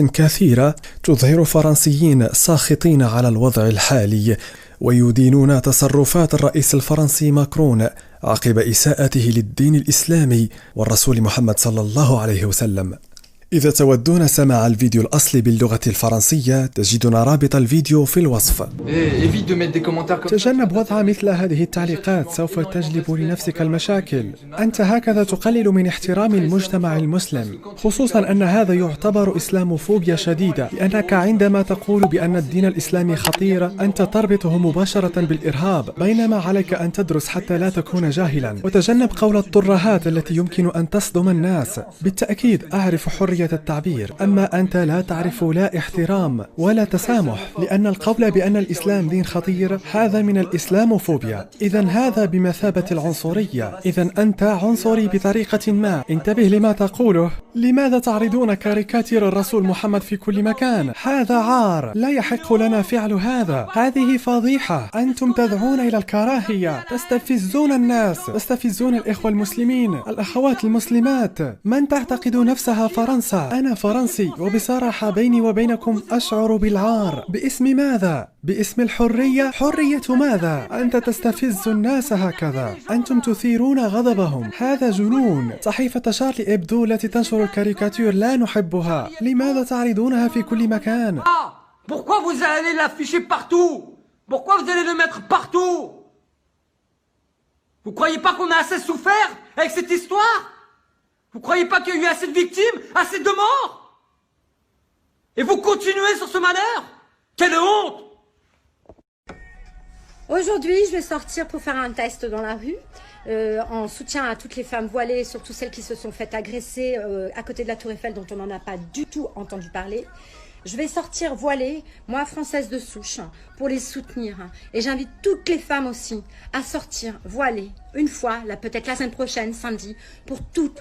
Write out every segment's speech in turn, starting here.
كثيرة تظهر فرنسيين ساخطين على الوضع الحالي ويدينون تصرفات الرئيس الفرنسي ماكرون عقب إساءته للدين الإسلامي والرسول محمد صلى الله عليه وسلم. إذا تودون سماع الفيديو الأصلي باللغة الفرنسية تجدون رابط الفيديو في الوصف. تجنب وضع مثل هذه التعليقات، سوف تجلب لنفسك المشاكل. أنت هكذا تقلل من احترام المجتمع المسلم، خصوصا أن هذا يعتبر إسلاموفوبيا شديدة، لأنك عندما تقول بأن الدين الإسلامي خطير أنت تربطه مباشرة بالإرهاب، بينما عليك أن تدرس حتى لا تكون جاهلا. وتجنب قول الترهات التي يمكن أن تصدم الناس. بالتأكيد أعرف حرية التعبير، أما أنت لا تعرف لا احترام ولا تسامح، لأن القول بأن الإسلام دين خطير هذا من الإسلاموفوبيا. إذا هذا بمثابة العنصرية، إذا أنت عنصري بطريقة ما. انتبه لما تقوله. لماذا تعرضون كاريكاتير الرسول محمد في كل مكان؟ هذا عار، لا يحق لنا فعل هذا. هذه فضيحة. أنتم تدعون إلى الكراهية، تستفزون الناس، تستفزون الإخوة المسلمين، الأخوات المسلمات. من تعتقد نفسها فرنسا؟ أنا فرنسي، وبصراحة بيني وبينكم أشعر بالعار. باسم ماذا؟ باسم الحرية؟ حرية ماذا؟ أنت تستفز الناس هكذا، أنتم تثيرون غضبهم، هذا جنون. صحيفة شارلي إبدو التي تنشر الكاريكاتير لا نحبها، لماذا تعرضونها في كل مكان؟ Pourquoi vous allez l'afficher partout? Pourquoi vous allez le mettre partout? Vous croyez pas qu'on a assez souffert avec cette histoire? Vous croyez pas qu'il y a eu assez de victimes, assez de morts? Et vous continuez sur ce manœuvre? Quelle honte! Aujourd'hui, je vais sortir pour faire un test dans la rue, en soutien à toutes les femmes voilées, surtout celles qui se sont faites agresser à côté de la Tour Eiffel, dont on n'en a pas du tout entendu parler. Je vais sortir voilée, moi française de souche, pour les soutenir. Et j'invite toutes les femmes aussi à sortir voilées, une fois, là peut-être la semaine prochaine, samedi, pour toutes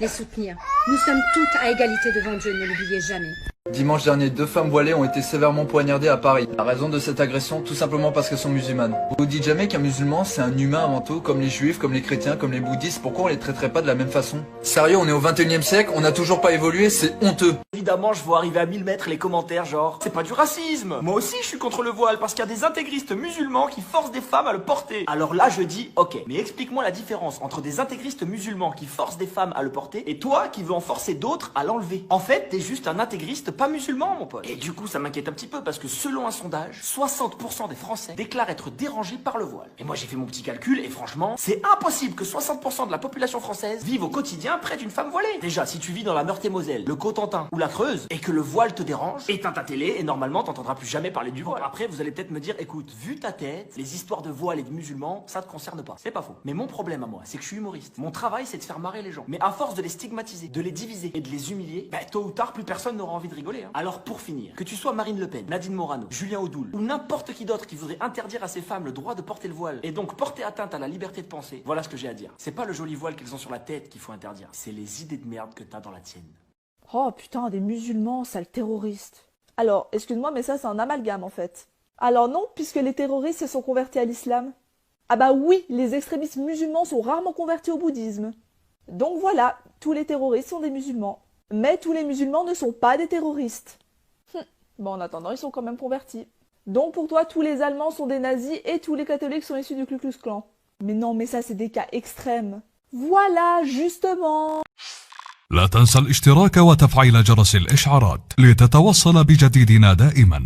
les soutenir. Nous sommes toutes à égalité devant Dieu, ne l'oubliez jamais. Dimanche dernier, 2 femmes voilées ont été sévèrement poignardées à Paris. La raison de cette agression, tout simplement parce qu'elles sont musulmanes. Vous vous dites jamais qu'un musulman c'est un humain avant tout, comme les juifs, comme les chrétiens, comme les bouddhistes, pourquoi on les traiterait pas de la même façon? Sérieux, on est au 21e siècle, on n'a toujours pas évolué, c'est honteux. Évidemment, je vois arriver à 1000 mètres les commentaires genre c'est pas du racisme. Moi aussi je suis contre le voile parce qu'il y a des intégristes musulmans qui forcent des femmes à le porter. Alors là je dis ok, mais explique-moi la différence entre des intégristes musulmans qui forcent des femmes à le porter et toi qui veux en forcer d'autres à l'enlever. En fait, t'es juste un intégriste pas musulman mon pote. Et du coup ça m'inquiète un petit peu parce que selon un sondage, 60% des Français déclarent être dérangés par le voile. Et moi j'ai fait mon petit calcul et franchement, c'est impossible que 60% de la population française vive au quotidien près d'une femme voilée. Déjà, si tu vis dans la Meurthe-et-Moselle, le Cotentin ou la Creuse et que le voile te dérange, éteins ta télé et normalement t'entendras plus jamais parler du voile. Après vous allez peut-être me dire écoute, vu ta tête, les histoires de voile et de musulmans, ça te concerne pas. C'est pas faux. Mais mon problème à moi, c'est que je suis humoriste. Mon travail c'est de faire marrer les gens. Mais à force de les stigmatiser, de les diviser et de les humilier, tôt ou tard plus personne n'aura envie de rigoler. Alors pour finir, que tu sois Marine Le Pen, Nadine Morano, Julien Audoul ou n'importe qui d'autre qui voudrait interdire à ces femmes le droit de porter le voile et donc porter atteinte à la liberté de penser, voilà ce que j'ai à dire. C'est pas le joli voile qu'ils ont sur la tête qu'il faut interdire, c'est les idées de merde que t'as dans la tienne. Oh putain, des musulmans, sales terroristes. Alors, excuse-moi, mais ça c'est un amalgame en fait. Alors non, puisque les terroristes se sont convertis à l'islam. Ah bah oui, les extrémistes musulmans sont rarement convertis au bouddhisme. Donc voilà, tous les terroristes sont des musulmans. Mais tous les musulmans ne sont pas des terroristes. Bon, en attendant, ils sont quand même convertis. Donc pour toi, tous les Allemands sont des nazis et tous les catholiques sont issus du Ku Klux Klan. Mais non, mais ça c'est des cas extrêmes. Voilà, justement. لا تنسى الاشتراك وتفعيل جرس الإشعارات لتتوصل بجديدنا دائما.